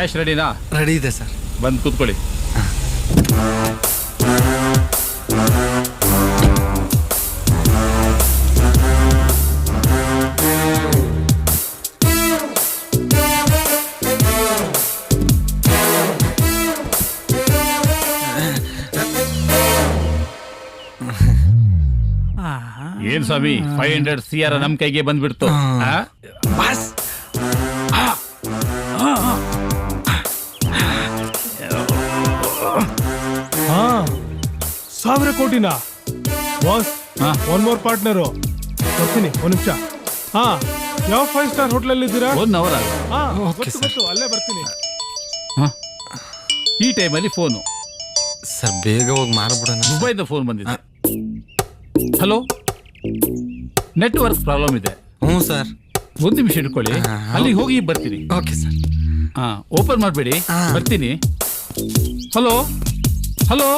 Cash ರೆಡಿನಾ? Ready ಇದೆ sir. ಬಂದು ಕೂತ್ಕೊಳ್ಳಿ. ಏನ್ ಸ್ವಾಮಿ 500 CR ನಮ್ ಕೈಗೆ ಬಂದ್ಬಿಡ್ತು. ಬಾಸ್ ಸಾವಿರ ಕೋಟಿನಾ ಬಾಸ್? ಒನ್ ಮೋರ್ ಪಾರ್ಟ್ನರು ಬರ್ತೀನಿ, ಒಂದ್ ನಿಮಿಷ. ಯಾವ 5 ಸ್ಟಾರ್ ಹೋಟೆಲ್ ಇದ್ದೀರಾ? 1 ಅವರ್ ಗೊತ್ತು, ಅಲ್ಲೇ ಬರ್ತೀನಿ. ಈ ಟೈಮಲ್ಲಿ ಫೋನು. ಸರ್ ಬೇಗ ಹೋಗಿ ಮಾರ್ಬಿಡೋಣ. ದುಬೈದ ಫೋನ್ ಬಂದಿದೆ. ಹಲೋ, ನೆಟ್ವರ್ಕ್ ಪ್ರಾಬ್ಲಮ್ ಇದೆ. ಹ್ಞೂ ಸರ್. 1 ನಿಮಿಷ ಇಟ್ಕೊಳ್ಳಿ, ಅಲ್ಲಿಗೆ ಹೋಗಿ ಬರ್ತೀನಿ. Okay sir. ಓಪನ್ ಮಾಡಬೇಡಿ, ಬರ್ತೀನಿ. Hello hello